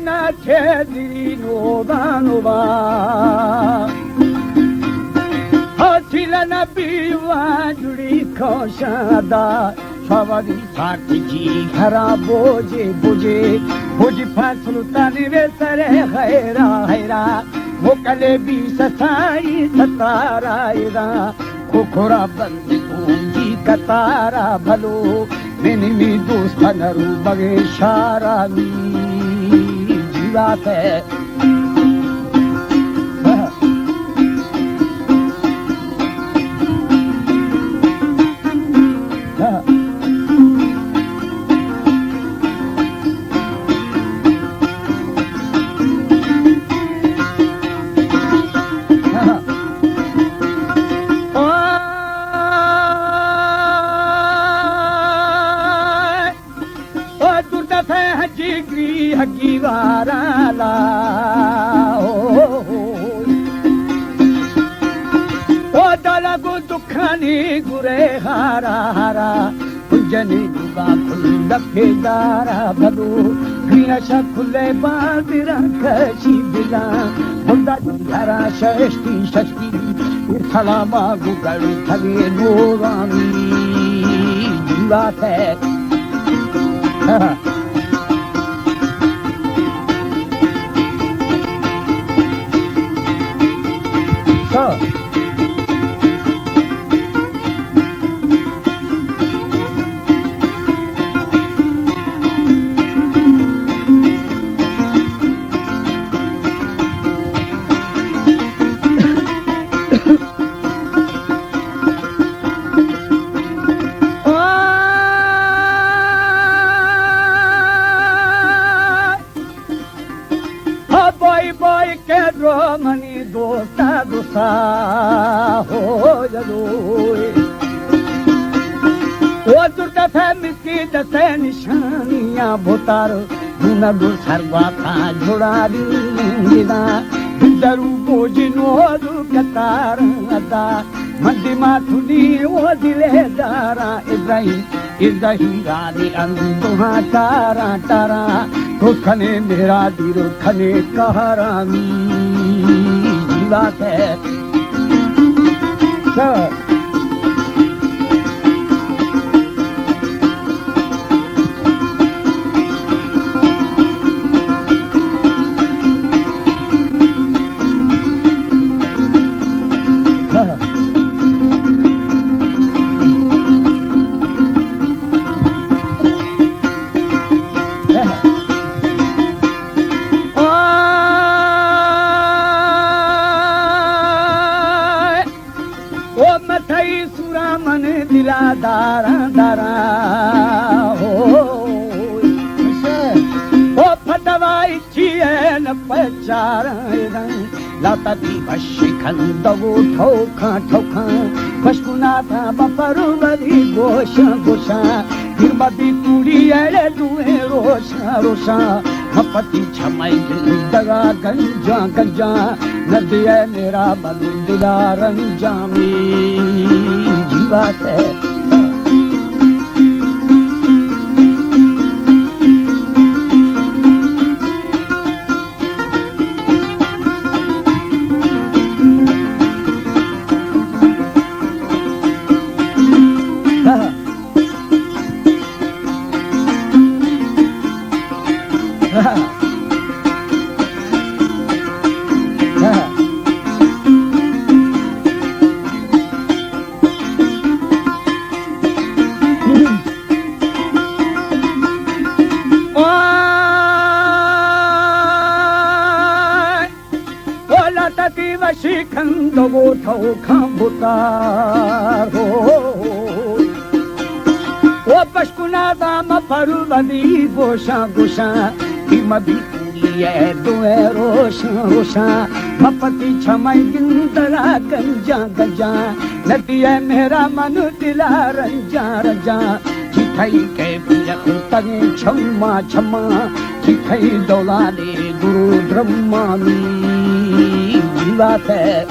na chedi no banova Hotila na biwa judi khoshada Shabadi satiji hara boje boje Boji fasulu tani ve sare khaira khaira Mokale bi sasai satara ira Kokora bandi kunji katara bhalo Meni mi dostanaru bage sharami jivat hai Hagi varala O dalagu dukhani gure hara hara Kunjani duga kulla pedara bhadu Griyasha kulle badira kashi bila Bunda jara shashti shashti Salama gugal thage nurani Jivat hai Mani dosta dosta ho jadoi O durta tha miski dase nishaniyan bhotar Duna do sarva ka jhoda dina Daru bojino du katarada Mandima thudi o dile dara Ibrahim Ibrahim gali anduha tara tara To khane mera dir khane kaharami Jivat hai Sir dara dara ho o padavai chien pachara lata di vashikhan davu thokha thokha khashkuna tha baparu badi gosha gosha girbadi turi ere duhe rosha rosha mapati chamai daga ganja ganja nadiya mera balundila ranjami jivat hai Shikhandago thaukhambhutar ho O pashkuna dama parvadi gosha gosha Imadi puliye doe rosha rosha Mapati chamai gindara ganja ganja Nadiye mera manu dila ranja ranja Chithai ke pijakutane chamma chamma Chithai dolane guru brahmani Jivat hai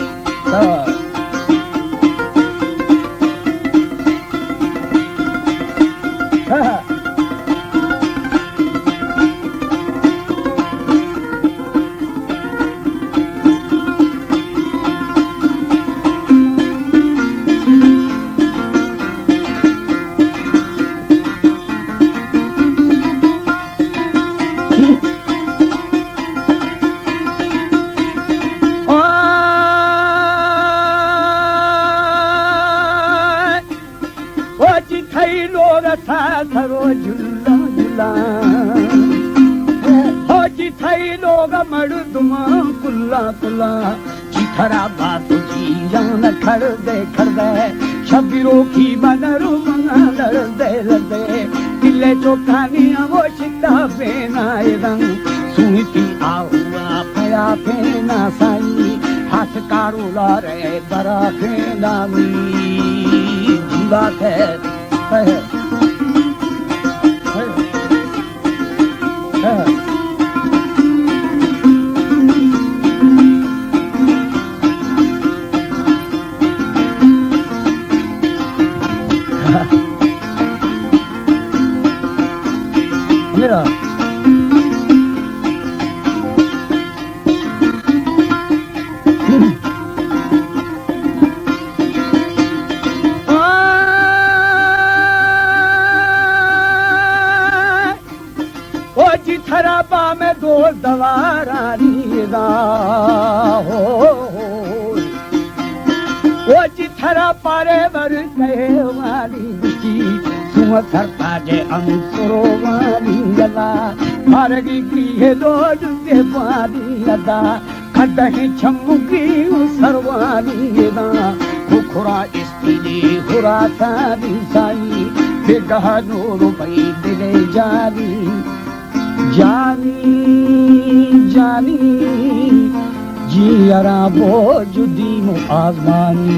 thorough झुला झुला हो जी थई लोग मर्दुमा कुल्ला कुल्ला चिथरा बात जी जान खड़ दे शबीरो की बनरू मंगल दे दिले चोखानी वो शिता पेनाए रंग सुनती आहुआ पया फेना साई हाथ कारो ला रे बरा फेना मी जीवा है Yeah. ओ जिथरा पा में दो दवारा नीदा हो ओ जिथरा पारे वर कहे वाली बिची तुम थरता जे अंसुरो वाली गला मारगी की है लोड के पानी लदा खडही छमुकी सरवानी गला खुखुरा इस्तीली हुरा सादी साई बेगह नूर भई दिले जानी जानी जानी जी अरा वो जुदी मु आजमानी